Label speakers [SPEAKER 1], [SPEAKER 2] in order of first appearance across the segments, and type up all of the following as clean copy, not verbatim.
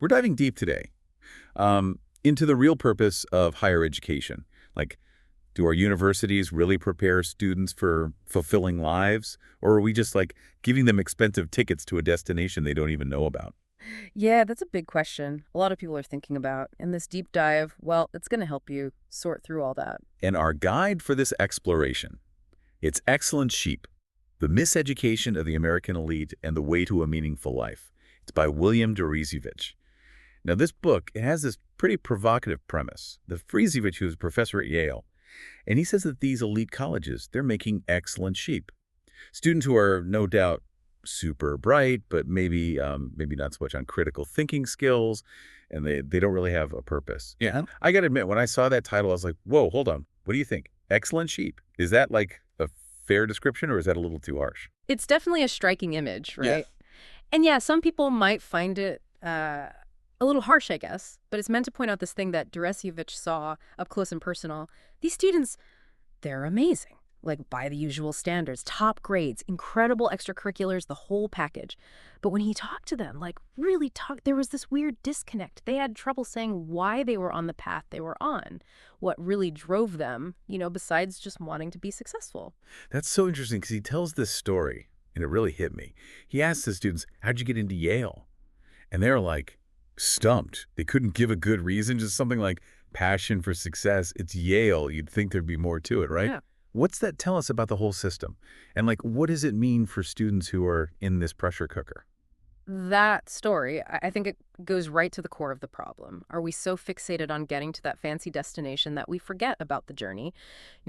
[SPEAKER 1] We're diving deep today into the real purpose of higher education. Like, do our universities really prepare students for fulfilling lives? Or are we just like giving them expensive tickets to a destination they don't even know about?
[SPEAKER 2] Yeah, that's a big question a lot of people are thinking about. And this deep dive, well, it's going to help you sort through all that.
[SPEAKER 1] And our guide for this exploration, it's Excellent Sheep, The Miseducation of the American Elite and the Way to a Meaningful Life. It's by William Deresiewicz. Now, this book, it has this pretty provocative premise. The Deresiewicz, who is a professor at Yale, and he says that these elite colleges, they're making excellent sheep. Students who are no doubt super bright, but maybe not so much on critical thinking skills, and they don't really have a purpose. Yeah. I got to admit, when I saw that title, I was like, whoa, hold on. What do you think? Excellent sheep. Is that like a fair description, or is that a little too harsh?
[SPEAKER 2] It's definitely a striking image, right?
[SPEAKER 1] Yeah.
[SPEAKER 2] And yeah, some people might find it a little harsh, I guess, but it's meant to point out this thing that Deresiewicz saw up close and personal. These students, they're amazing. Like, by the usual standards, top grades, incredible extracurriculars, the whole package. But when he talked to them, like really talked, there was this weird disconnect. They had trouble saying why they were on the path they were on, what really drove them, besides just wanting to be successful.
[SPEAKER 1] That's so interesting because he tells this story, and it really hit me. He asks the students, how'd you get into Yale? And they're like stumped. They couldn't give a good reason, just something like passion for success. It's Yale. You'd think there'd be more to it, right?
[SPEAKER 2] Yeah.
[SPEAKER 1] What's that tell us about the whole system? And like, what does it mean for students who are in this pressure cooker?
[SPEAKER 2] That story, I think it goes right to the core of the problem. Are we so fixated on getting to that fancy destination that we forget about the journey?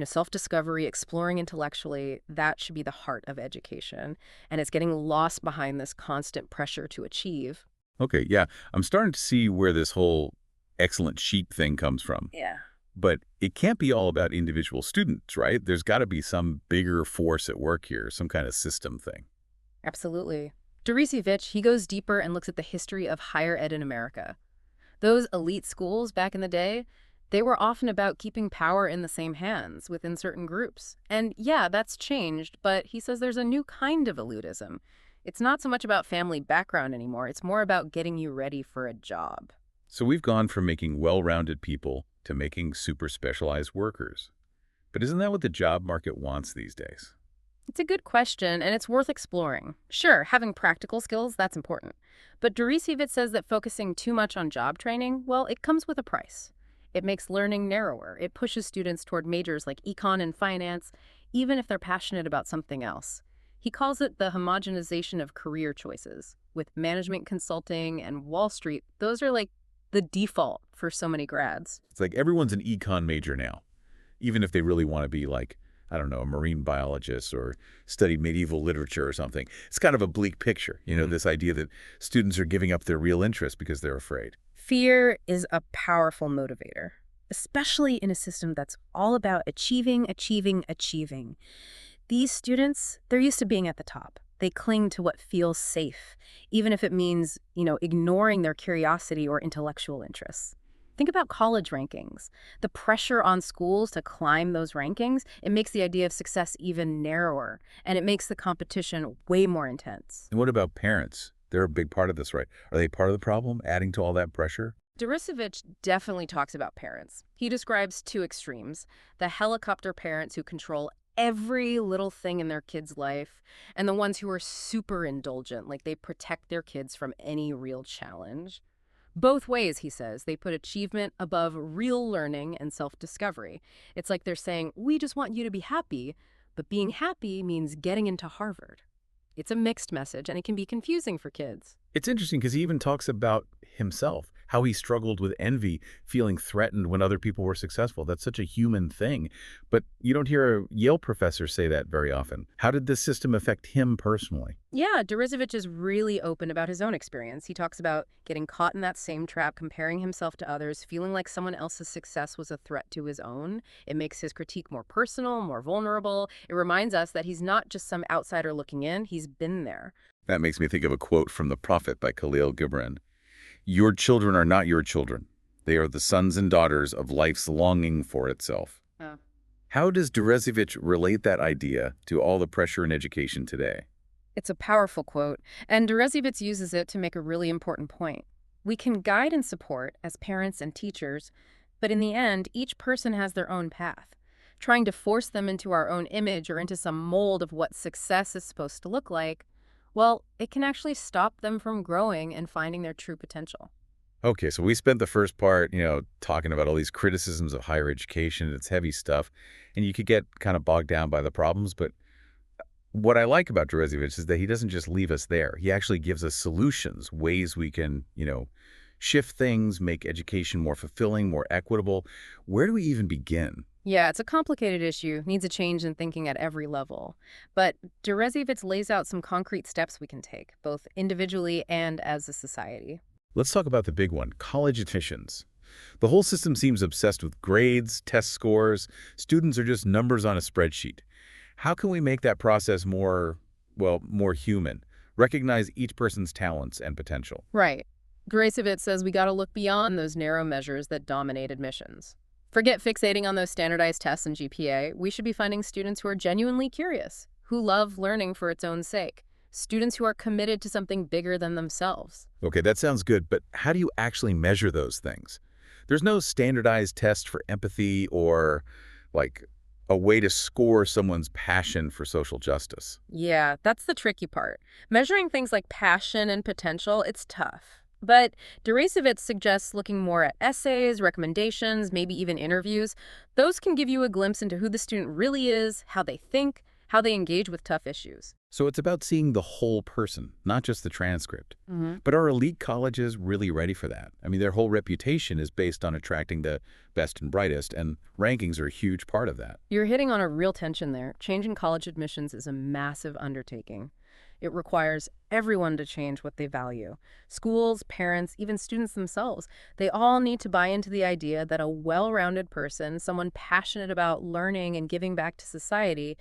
[SPEAKER 2] Self-discovery, exploring intellectually, that should be the heart of education. And it's getting lost behind this constant pressure to achieve.
[SPEAKER 1] Okay, yeah. I'm starting to see where this whole excellent sheep thing comes from.
[SPEAKER 2] Yeah.
[SPEAKER 1] But it can't be all about individual students, right? There's got to be some bigger force at work here, some kind of system thing.
[SPEAKER 2] Absolutely. Deresiewicz, he goes deeper and looks at the history of higher ed in America. Those elite schools back in the day, they were often about keeping power in the same hands within certain groups. And yeah, that's changed, but he says there's a new kind of elitism. It's not so much about family background anymore. It's more about getting you ready for a job.
[SPEAKER 1] So we've gone from making well-rounded people to making super specialized workers. But isn't that what the job market wants these days?
[SPEAKER 2] It's a good question, and it's worth exploring. Sure, having practical skills, that's important. But Deresiewicz says that focusing too much on job training, well, it comes with a price. It makes learning narrower. It pushes students toward majors like econ and finance, even if they're passionate about something else. He calls it the homogenization of career choices. With management consulting and Wall Street, those are like the default for so many grads.
[SPEAKER 1] It's like everyone's an econ major now, even if they really want to be like, I don't know, a marine biologist or study medieval literature or something. It's kind of a bleak picture, this idea that students are giving up their real interest because they're afraid.
[SPEAKER 2] Fear is a powerful motivator, especially in a system that's all about achieving, achieving, achieving. These students, they're used to being at the top. They cling to what feels safe, even if it means, ignoring their curiosity or intellectual interests. Think about college rankings. The pressure on schools to climb those rankings, it makes the idea of success even narrower, and it makes the competition way more intense.
[SPEAKER 1] And what about parents? They're a big part of this, right? Are they part of the problem, adding to all that pressure?
[SPEAKER 2] Deresiewicz definitely talks about parents. He describes two extremes: the helicopter parents who control every little thing in their kids' life, and the ones who are super indulgent, like they protect their kids from any real challenge. Both ways, he says, they put achievement above real learning and self-discovery. It's like they're saying, we just want you to be happy, but being happy means getting into Harvard. It's a mixed message, and it can be confusing for kids.
[SPEAKER 1] It's interesting because he even talks about himself, how he struggled with envy, feeling threatened when other people were successful. That's such a human thing. But you don't hear a Yale professor say that very often. How did this system affect him personally?
[SPEAKER 2] Yeah, Deresiewicz is really open about his own experience. He talks about getting caught in that same trap, comparing himself to others, feeling like someone else's success was a threat to his own. It makes his critique more personal, more vulnerable. It reminds us that he's not just some outsider looking in, he's been there.
[SPEAKER 1] That makes me think of a quote from The Prophet by Khalil Gibran. Your children are not your children. They are the sons and daughters of life's longing for itself. How does Deresiewicz relate that idea to all the pressure in education today?
[SPEAKER 2] It's a powerful quote, and Deresiewicz uses it to make a really important point. We can guide and support as parents and teachers, but in the end, each person has their own path. Trying to force them into our own image or into some mold of what success is supposed to look like, well, it can actually stop them from growing and finding their true potential.
[SPEAKER 1] Okay, so we spent the first part, talking about all these criticisms of higher education. It's heavy stuff, and you could get kind of bogged down by the problems. But what I like about Deresiewicz is that he doesn't just leave us there. He actually gives us solutions, ways we can, shift things, make education more fulfilling, more equitable. Where do we even begin?
[SPEAKER 2] Yeah, it's a complicated issue, needs a change in thinking at every level. But Deresiewicz lays out some concrete steps we can take, both individually and as a society.
[SPEAKER 1] Let's talk about the big one, college admissions. The whole system seems obsessed with grades, test scores. Students are just numbers on a spreadsheet. How can we make that process more human? Recognize each person's talents and potential.
[SPEAKER 2] Right. Deresiewicz says we got to look beyond those narrow measures that dominate admissions. Forget fixating on those standardized tests and GPA. We should be finding students who are genuinely curious, who love learning for its own sake. Students who are committed to something bigger than themselves.
[SPEAKER 1] Okay, that sounds good, but how do you actually measure those things? There's no standardized test for empathy or, a way to score someone's passion for social justice.
[SPEAKER 2] Yeah, that's the tricky part. Measuring things like passion and potential, it's tough. But Deresiewicz suggests looking more at essays, recommendations, maybe even interviews. Those can give you a glimpse into who the student really is, how they think, how they engage with tough issues.
[SPEAKER 1] So it's about seeing the whole person, not just the transcript.
[SPEAKER 2] Mm-hmm.
[SPEAKER 1] But are elite colleges really ready for that? I mean, their whole reputation is based on attracting the best and brightest, and rankings are a huge part of that.
[SPEAKER 2] You're hitting on a real tension there. Changing college admissions is a massive undertaking. It requires everyone to change what they value. Schools, parents, even students themselves. They all need to buy into the idea that a well-rounded person, someone passionate about learning and giving back to society,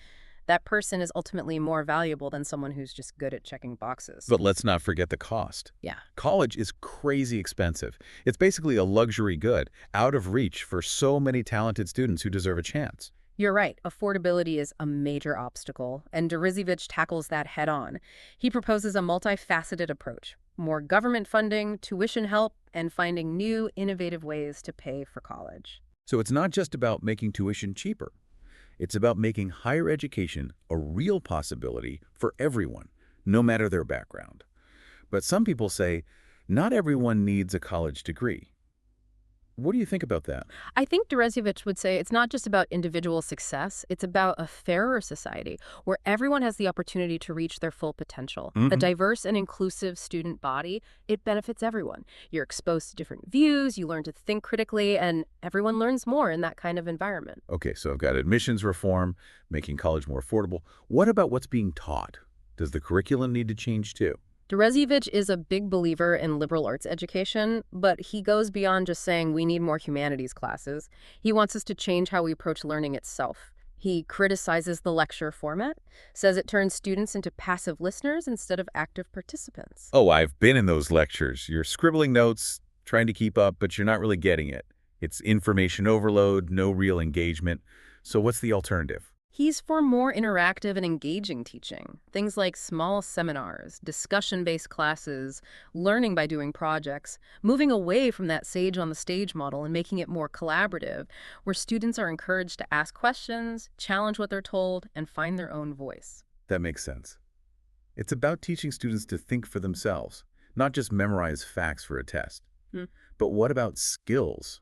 [SPEAKER 2] that person is ultimately more valuable than someone who's just good at checking boxes.
[SPEAKER 1] But let's not forget the cost.
[SPEAKER 2] Yeah.
[SPEAKER 1] College is crazy expensive. It's basically a luxury good, out of reach for so many talented students who deserve a chance.
[SPEAKER 2] You're right. Affordability is a major obstacle, and Deresiewicz tackles that head-on. He proposes a multifaceted approach: more government funding, tuition help, and finding new, innovative ways to pay for college.
[SPEAKER 1] So it's not just about making tuition cheaper. It's about making higher education a real possibility for everyone, no matter their background. But some people say, not everyone needs a college degree. What do you think about that?
[SPEAKER 2] I think Deresiewicz would say it's not just about individual success, it's about a fairer society where everyone has the opportunity to reach their full potential. A diverse and inclusive student body, it benefits everyone. You're exposed to different views, you learn to think critically, and everyone learns more in that kind of environment.
[SPEAKER 1] Okay, so I've got admissions reform, making college more affordable. What about what's being taught? Does the curriculum need to change too?
[SPEAKER 2] Deresiewicz is a big believer in liberal arts education, but he goes beyond just saying we need more humanities classes. He wants us to change how we approach learning itself. He criticizes the lecture format, says it turns students into passive listeners instead of active participants.
[SPEAKER 1] Oh, I've been in those lectures. You're scribbling notes, trying to keep up, but you're not really getting it. It's information overload, no real engagement. So what's the alternative?
[SPEAKER 2] He's for more interactive and engaging teaching. Things like small seminars, discussion-based classes, learning by doing projects, moving away from that sage on the stage model and making it more collaborative, where students are encouraged to ask questions, challenge what they're told, and find their own voice.
[SPEAKER 1] That makes sense. It's about teaching students to think for themselves, not just memorize facts for a test. But what about skills?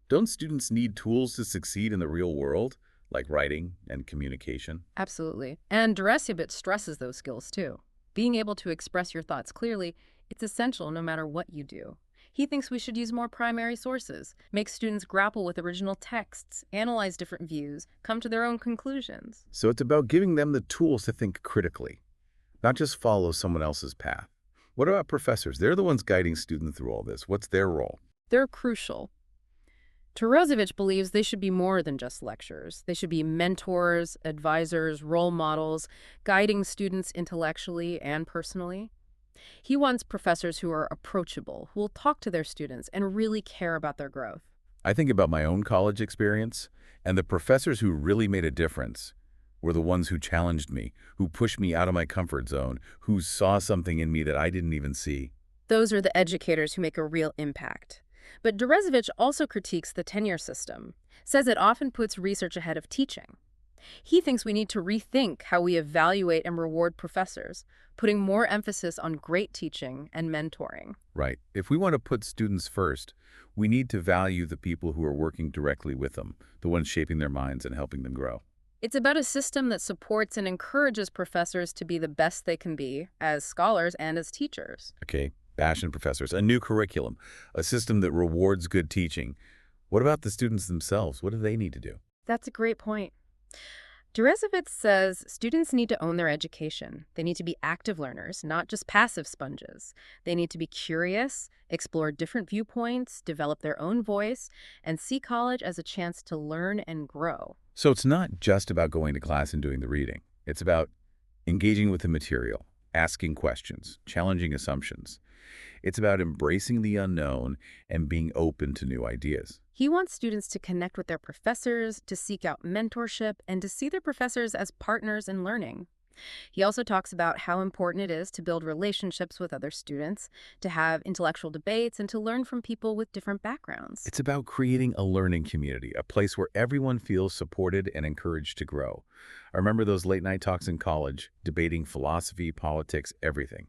[SPEAKER 1] Don't students need tools to succeed in the real world, like writing and communication?
[SPEAKER 2] Absolutely. And Deresiewicz stresses those skills too. Being able to express your thoughts clearly, it's essential no matter what you do. He thinks we should use more primary sources, make students grapple with original texts, analyze different views, come to their own conclusions.
[SPEAKER 1] So it's about giving them the tools to think critically, not just follow someone else's path. What about professors? They're the ones guiding students through all this. What's their role?
[SPEAKER 2] They're crucial. Deresiewicz believes they should be more than just lecturers. They should be mentors, advisors, role models, guiding students intellectually and personally. He wants professors who are approachable, who will talk to their students and really care about their growth.
[SPEAKER 1] I think about my own college experience, and the professors who really made a difference were the ones who challenged me, who pushed me out of my comfort zone, who saw something in me that I didn't even see.
[SPEAKER 2] Those are the educators who make a real impact. But Deresiewicz also critiques the tenure system, says it often puts research ahead of teaching. He thinks we need to rethink how we evaluate and reward professors, putting more emphasis on great teaching and mentoring.
[SPEAKER 1] Right. If we want to put students first, we need to value the people who are working directly with them, the ones shaping their minds and helping them grow.
[SPEAKER 2] It's about a system that supports and encourages professors to be the best they can be as scholars and as teachers.
[SPEAKER 1] Okay, passionate professors, a new curriculum, a system that rewards good teaching. What about the students themselves? What do they need to do?
[SPEAKER 2] That's a great point. Deresiewicz says students need to own their education. They need to be active learners, not just passive sponges. They need to be curious, explore different viewpoints, develop their own voice, and see college as a chance to learn and grow.
[SPEAKER 1] So it's not just about going to class and doing the reading. It's about engaging with the material, asking questions, challenging assumptions. It's about embracing the unknown and being open to new ideas.
[SPEAKER 2] He wants students to connect with their professors, to seek out mentorship, and to see their professors as partners in learning. He also talks about how important it is to build relationships with other students, to have intellectual debates, and to learn from people with different backgrounds.
[SPEAKER 1] It's about creating a learning community, a place where everyone feels supported and encouraged to grow. I remember those late-night talks in college, debating philosophy, politics, everything.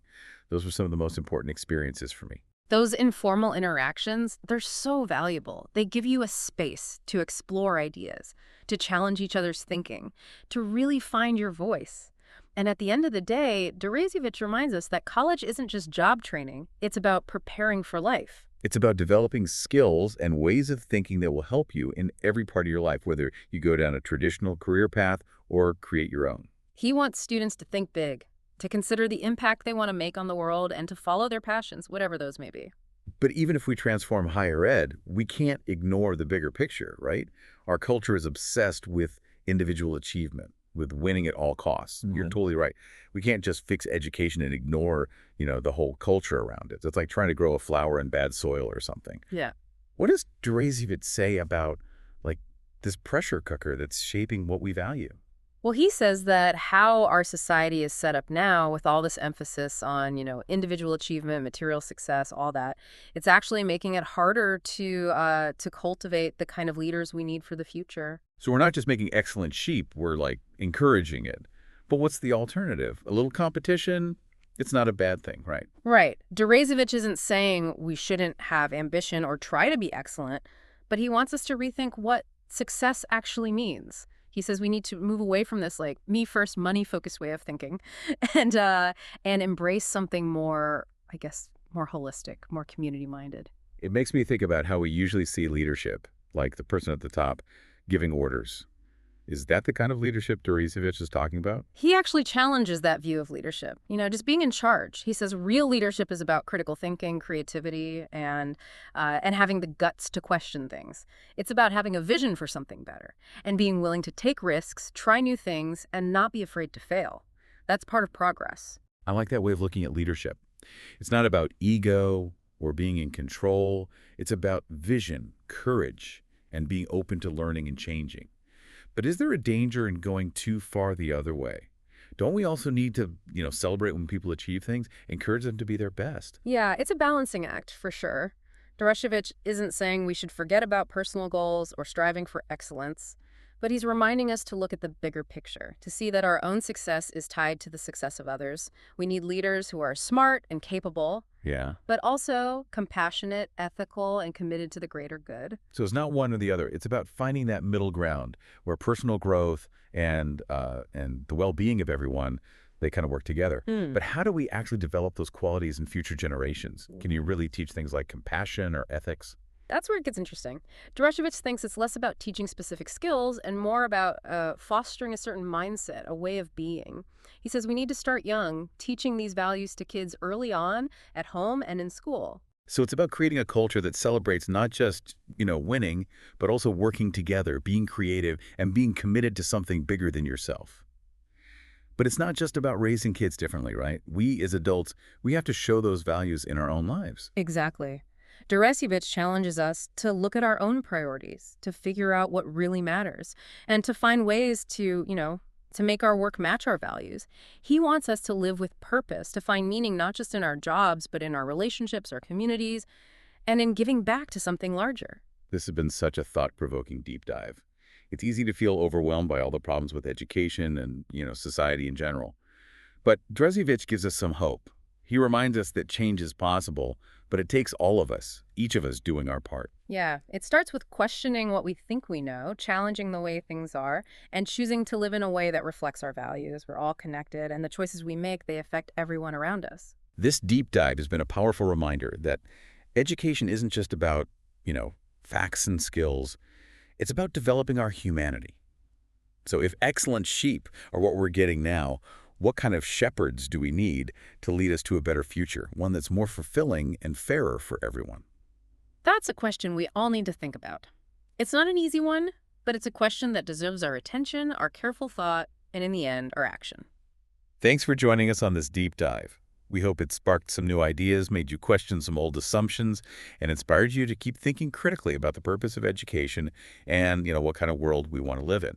[SPEAKER 1] Those were some of the most important experiences for me.
[SPEAKER 2] Those informal interactions, they're so valuable. They give you a space to explore ideas, to challenge each other's thinking, to really find your voice. And at the end of the day, Deresiewicz reminds us that college isn't just job training. It's about preparing for life.
[SPEAKER 1] It's about developing skills and ways of thinking that will help you in every part of your life, whether you go down a traditional career path or create your own.
[SPEAKER 2] He wants students to think big, to consider the impact they want to make on the world, and to follow their passions, whatever those may be.
[SPEAKER 1] But even if we transform higher ed, we can't ignore the bigger picture, right? Our culture is obsessed with individual achievement, with winning at all costs. You're totally right. We can't just fix education and ignore, the whole culture around it. It's like trying to grow a flower in bad soil or something.
[SPEAKER 2] Yeah.
[SPEAKER 1] What does Deresiewicz say about, this pressure cooker that's shaping what we value?
[SPEAKER 2] Well, he says that how our society is set up now, with all this emphasis on, individual achievement, material success, all that, it's actually making it harder to cultivate the kind of leaders we need for the future.
[SPEAKER 1] So we're not just making excellent sheep, we're encouraging it. But what's the alternative? A little competition? It's not a bad thing, right?
[SPEAKER 2] Right. Deresiewicz isn't saying we shouldn't have ambition or try to be excellent, but he wants us to rethink what success actually means. He says we need to move away from this me first, money focused way of thinking, and embrace something more, more holistic, more community minded.
[SPEAKER 1] It makes me think about how we usually see leadership, like the person at the top giving orders. Is that the kind of leadership Deresiewicz is talking about?
[SPEAKER 2] He actually challenges that view of leadership, just being in charge. He says real leadership is about critical thinking, creativity, and having the guts to question things. It's about having a vision for something better and being willing to take risks, try new things, and not be afraid to fail. That's part of progress.
[SPEAKER 1] I like that way of looking at leadership. It's not about ego or being in control. It's about vision, courage, and being open to learning and changing. But is there a danger in going too far the other way? Don't we also need to, celebrate when people achieve things, encourage them to be their best?
[SPEAKER 2] Yeah, it's a balancing act for sure. Deresiewicz isn't saying we should forget about personal goals or striving for excellence, but he's reminding us to look at the bigger picture, to see that our own success is tied to the success of others. We need leaders who are smart and capable, but also compassionate, ethical, and committed to the greater good.
[SPEAKER 1] So it's not one or the other. It's about finding that middle ground where personal growth and the well-being of everyone, they kind of work together. But how do we actually develop those qualities in future generations? Can you really teach things like compassion or ethics?
[SPEAKER 2] That's where it gets interesting. Deresiewicz thinks it's less about teaching specific skills and more about fostering a certain mindset, a way of being. He says we need to start young, teaching these values to kids early on, at home and in school.
[SPEAKER 1] So it's about creating a culture that celebrates not just, winning, but also working together, being creative, and being committed to something bigger than yourself. But it's not just about raising kids differently, right? We as adults, we have to show those values in our own lives.
[SPEAKER 2] Exactly. Deresiewicz challenges us to look at our own priorities, to figure out what really matters, and to find ways to, to make our work match our values. He wants us to live with purpose, to find meaning not just in our jobs, but in our relationships, our communities, and in giving back to something larger.
[SPEAKER 1] This has been such a thought-provoking deep dive. It's easy to feel overwhelmed by all the problems with education and, society in general. But Deresiewicz gives us some hope. He reminds us that change is possible, but it takes all of us, each of us doing our part.
[SPEAKER 2] Yeah, it starts with questioning what we think we know, challenging the way things are, and choosing to live in a way that reflects our values. We're all connected, and the choices we make, they affect everyone around us.
[SPEAKER 1] This deep dive has been a powerful reminder that education isn't just about, facts and skills. It's about developing our humanity. So if excellent sheep are what we're getting now, what kind of shepherds do we need to lead us to a better future, one that's more fulfilling and fairer for everyone?
[SPEAKER 2] That's a question we all need to think about. It's not an easy one, but it's a question that deserves our attention, our careful thought, and in the end, our action.
[SPEAKER 1] Thanks for joining us on this deep dive. We hope it sparked some new ideas, made you question some old assumptions, and inspired you to keep thinking critically about the purpose of education and, what kind of world we want to live in.